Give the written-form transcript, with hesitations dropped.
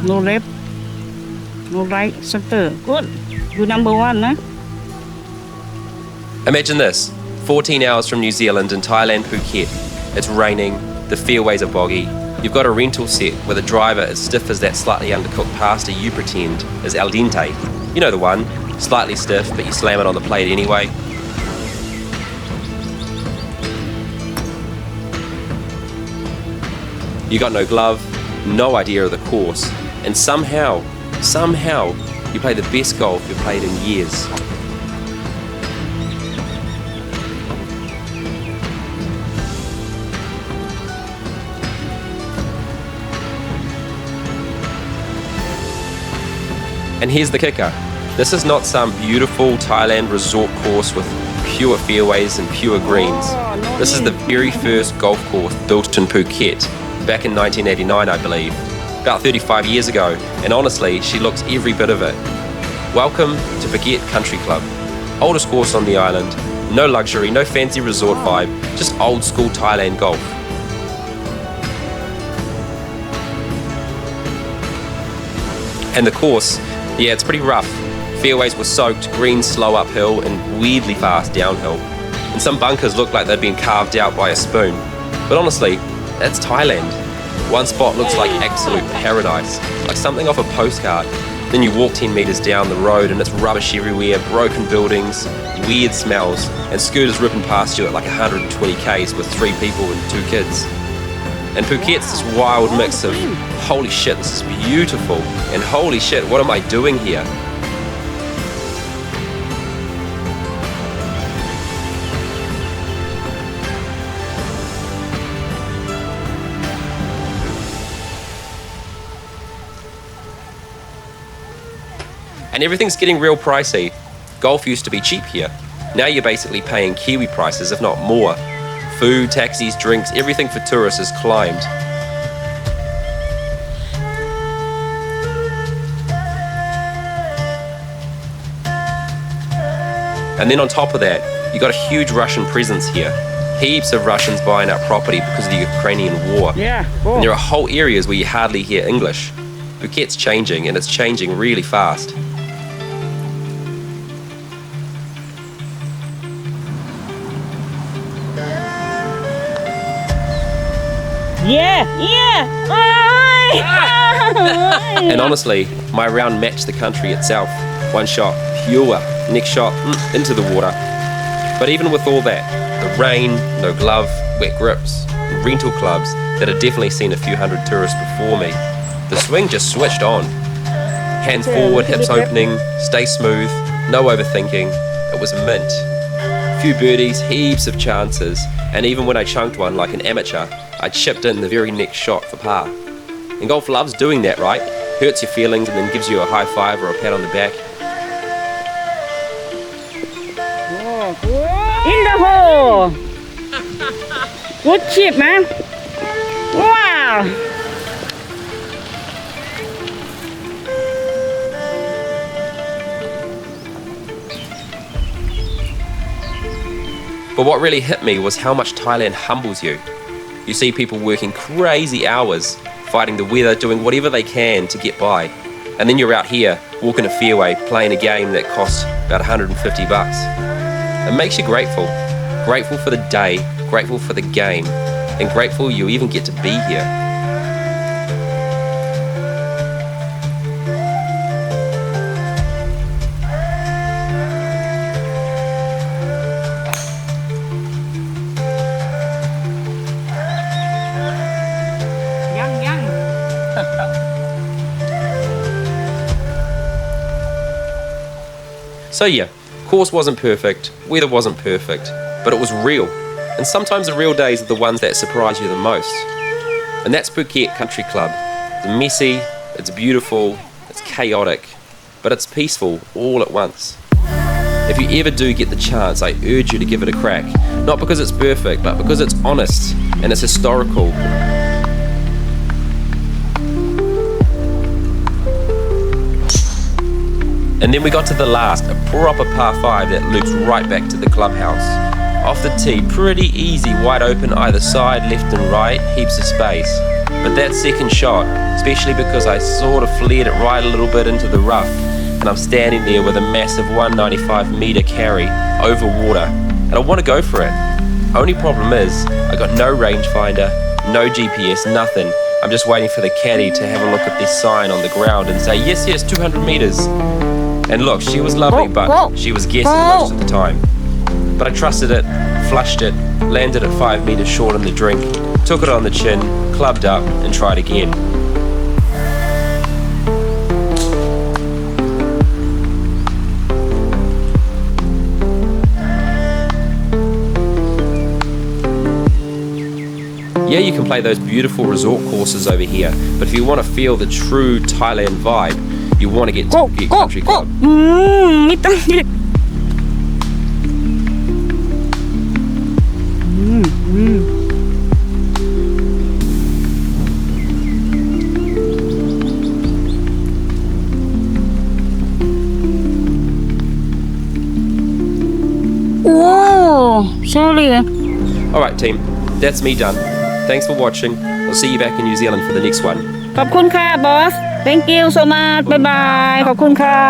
No left, no right, center. Good. You number one, huh? Imagine this, 14 hours from New Zealand in Thailand, Phuket. It's raining, the fairways are boggy. You've got a rental set with a driver as stiff as that slightly undercooked pasta you pretend is al dente. You know the one, slightly stiff, but you slam it on the plate anyway. You got no glove, no idea of the course, and somehow, you play the best golf you've played in years. And here's the kicker. This is not some beautiful Thailand resort course with pure fairways and pure greens. This is the very first golf course built in Phuket, back in 1989, I believe, about 35 years ago, and honestly, she looks every bit of it. Welcome to Phuket Country Club. Oldest course on the island, no luxury, no fancy resort vibe, just old school Thailand golf. And the course, yeah, it's pretty rough. Fairways were soaked, greens slow uphill and weirdly fast downhill. And some bunkers look like they've been carved out by a spoon. But honestly, that's Thailand. One spot looks like absolute paradise, like something off a postcard. Then you walk 10 meters down the road and it's rubbish everywhere, broken buildings, weird smells, and scooters ripping past you at like 120 k's with 3 people and 2 kids. And Phuket's this wild mix of, holy shit, this is beautiful, and holy shit, what am I doing here? And everything's getting real pricey. Golf used to be cheap here. Now you're basically paying Kiwi prices, if not more. Food, taxis, drinks, everything for tourists has climbed. And then on top of that, you got a huge Russian presence here. Heaps of Russians buying up property because of the Ukrainian war. Yeah. Cool. And there are whole areas where you hardly hear English. Phuket's changing, and it's changing really fast. Yeah. And honestly, my round matched the country itself. One shot, pure. Next shot, into the water. But even with all that, the rain, no glove, wet grips, rental clubs that had definitely seen a few hundred tourists before me, the swing just switched on. Hands forward, hips opening, stay smooth, no overthinking. It was mint. Few birdies, heaps of chances, and even when I chunked one like an amateur, I chipped in the very next shot for par. And golf loves doing that, right? Hurts your feelings and then gives you a high five or a pat on the back. In the hole. Good chip, man. Wow. But what really hit me was how much Thailand humbles you. You see people working crazy hours, fighting the weather, doing whatever they can to get by. And then you're out here, walking a fairway, playing a game that costs about 150 bucks. It makes you grateful. Grateful for the day, grateful for the game, and grateful you even get to be here. So yeah, course wasn't perfect, weather wasn't perfect, but it was real. And sometimes the real days are the ones that surprise you the most. And that's Phuket Country Club. It's messy, it's beautiful, it's chaotic, but it's peaceful all at once. If you ever do get the chance, I urge you to give it a crack. Not because it's perfect, but because it's honest and it's historical. And then we got to the last, a proper par 5 that loops right back to the clubhouse. Off the tee, pretty easy, wide open either side, left and right, heaps of space. But that second shot, especially because I sort of flared it right a little bit into the rough, and I'm standing there with a massive 195 meter carry over water, and I want to go for it. Only problem is, I got no rangefinder, no GPS, nothing. I'm just waiting for the caddy to have a look at this sign on the ground and say, yes, 200 meters. And look, she was lovely, but she was guessing most of the time. But I trusted it, flushed it, landed it 5 meters short on the drink, took it on the chin, clubbed up, and tried again. Yeah, you can play those beautiful resort courses over here, but if you want to feel the true Thailand vibe, you want to get to Phuket Country Club. ไม่ต้องยืดโอ้ sorry Alright team, that's me done. Thanks for watching. I'll see you back in New Zealand for the next one. ขอบคุณค่ะบอส thank you so much บ๊ายบายขอบคุณค่ะ